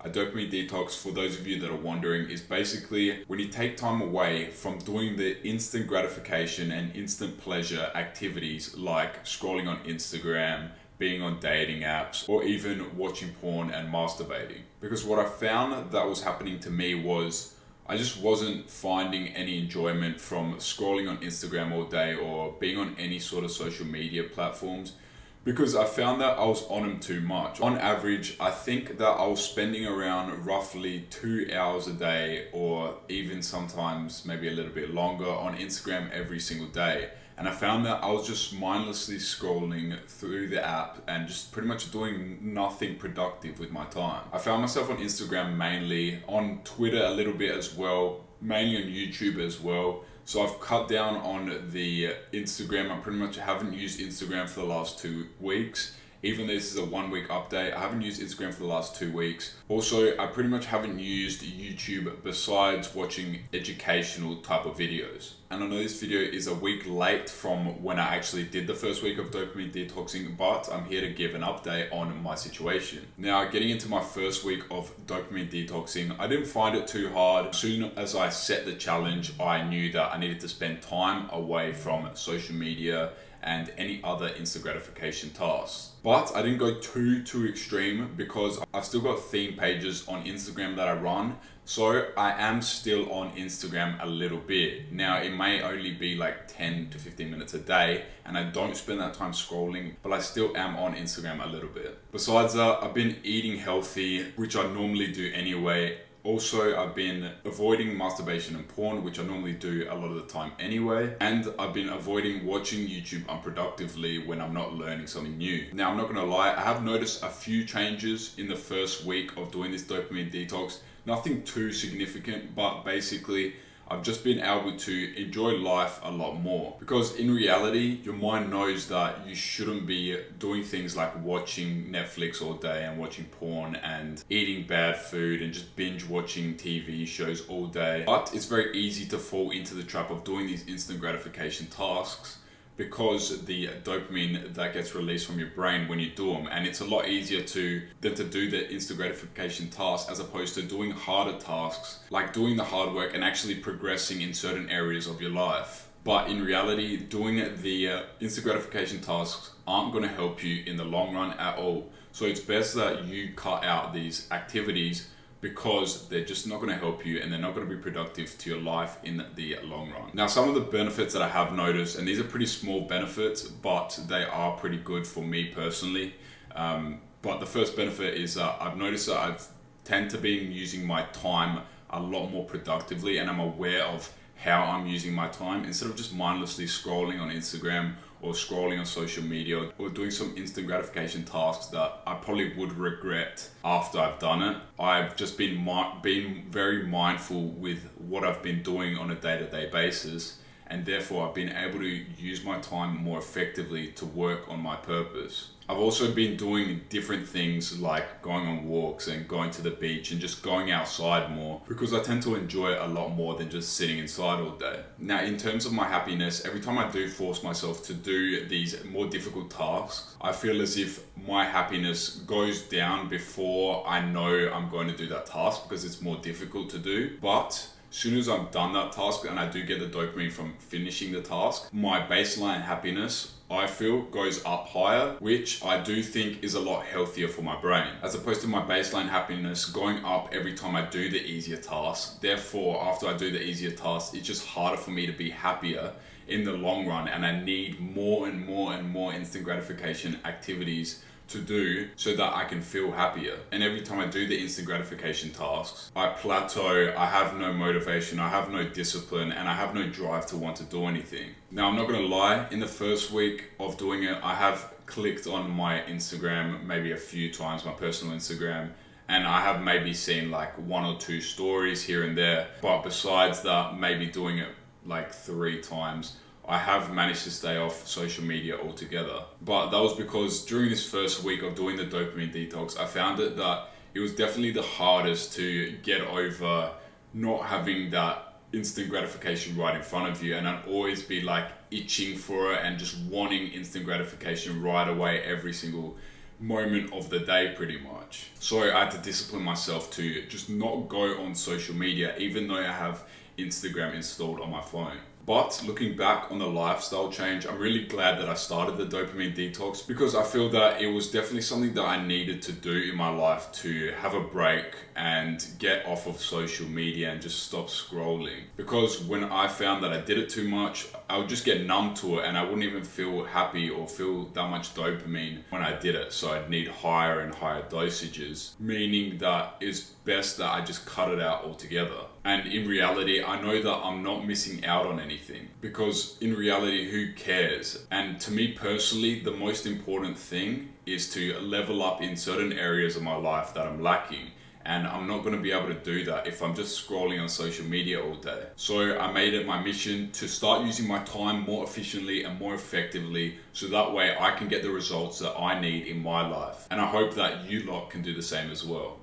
A dopamine detox, for those of you that are wondering, is basically when you take time away from doing the instant gratification and instant pleasure activities like scrolling on Instagram, being on dating apps, or even watching porn and masturbating. Because what I found that was happening to me was I just wasn't finding any enjoyment from scrolling on Instagram all day or being on any sort of social media platforms, because I found that I was on them too much. On average, I think that I was spending around roughly 2 hours a day, or even sometimes maybe a little bit longer, on Instagram every single day. And I found that I was just mindlessly scrolling through the app and just pretty much doing nothing productive with my time. I found myself on Instagram mainly, on Twitter a little bit as well, mainly on YouTube as well. So I've cut down on the Instagram. I pretty much haven't used Instagram for the last 2 weeks. Even though this is a 1 week update, I haven't used Instagram for the last 2 weeks. Also, I pretty much haven't used YouTube besides watching educational type of videos. And I know this video is a week late from when I actually did the first week of dopamine detoxing, but I'm here to give an update on my situation. Now, getting into my first week of dopamine detoxing, I didn't find it too hard. As soon as I set the challenge, I knew that I needed to spend time away from social media and any other instant gratification tasks. But I didn't go too extreme, because I've still got theme pages on Instagram that I run. So I am still on Instagram a little bit. Now, it may only be like 10 to 15 minutes a day, and I don't spend that time scrolling, but I still am on Instagram a little bit. Besides that, I've been eating healthy, which I normally do anyway. Also, I've been avoiding masturbation and porn, which I normally do a lot of the time anyway. And I've been avoiding watching YouTube unproductively when I'm not learning something new. Now, I'm not gonna lie, I have noticed a few changes in the first week of doing this dopamine detox. Nothing too significant, but basically, I've just been able to enjoy life a lot more. Because in reality, your mind knows that you shouldn't be doing things like watching Netflix all day and watching porn and eating bad food and just binge watching TV shows all day. But it's very easy to fall into the trap of doing these instant gratification tasks, because the dopamine that gets released from your brain when you do them, and it's a lot easier than to do the instant gratification task, as opposed to doing harder tasks, like doing the hard work and actually progressing in certain areas of your life. But in reality, doing the instant gratification tasks aren't going to help you in the long run at all. So it's best that you cut out these activities, because they're just not going to help you and they're not going to be productive to your life in the long run. Now, some of the benefits that I have noticed, and these are pretty small benefits, but they are pretty good for me personally. But the first benefit is I've noticed that I tend to be using my time a lot more productively, and I'm aware of how I'm using my time, instead of just mindlessly scrolling on Instagram or scrolling on social media or doing some instant gratification tasks that I probably would regret after I've done it. I've just been very mindful with what I've been doing on a day-to-day basis, and therefore I've been able to use my time more effectively to work on my purpose. I've also been doing different things like going on walks and going to the beach and just going outside more, because I tend to enjoy it a lot more than just sitting inside all day. Now, in terms of my happiness, every time I do force myself to do these more difficult tasks, I feel as if my happiness goes down before I know I'm going to do that task, because it's more difficult to do. But as soon as I've done that task and I do get the dopamine from finishing the task, my baseline happiness, I feel, goes up higher, which I do think is a lot healthier for my brain, as opposed to my baseline happiness going up every time I do the easier task. Therefore, after I do the easier task, it's just harder for me to be happier in the long run, and I need more and more instant gratification activities to do so that I can feel happier. And every time I do the instant gratification tasks, I plateau, I have no motivation, I have no discipline, and I have no drive to want to do anything. Now, I'm not gonna lie, in the first week of doing it, I have clicked on my Instagram maybe a few times, my personal Instagram, and I have maybe seen like 1 or 2 stories here and there. But besides that, maybe doing it like 3 times, I have managed to stay off social media altogether. But that was because during this first week of doing the dopamine detox, I found that it was definitely the hardest to get over not having that instant gratification right in front of you, and I'd always be like itching for it and just wanting instant gratification right away every single moment of the day pretty much. So I had to discipline myself to just not go on social media even though I have Instagram installed on my phone. But looking back on the lifestyle change, I'm really glad that I started the dopamine detox, because I feel that it was definitely something that I needed to do in my life to have a break and get off of social media and just stop scrolling. Because when I found that I did it too much, I would just get numb to it and I wouldn't even feel happy or feel that much dopamine when I did it. So I'd need higher and higher dosages, meaning that it's best that I just cut it out altogether. And in reality, I know that I'm not missing out on anything, because in reality, who cares? And to me personally, the most important thing is to level up in certain areas of my life that I'm lacking. And I'm not going to be able to do that if I'm just scrolling on social media all day. So I made it my mission to start using my time more efficiently and more effectively, so that way I can get the results that I need in my life. And I hope that you lot can do the same as well.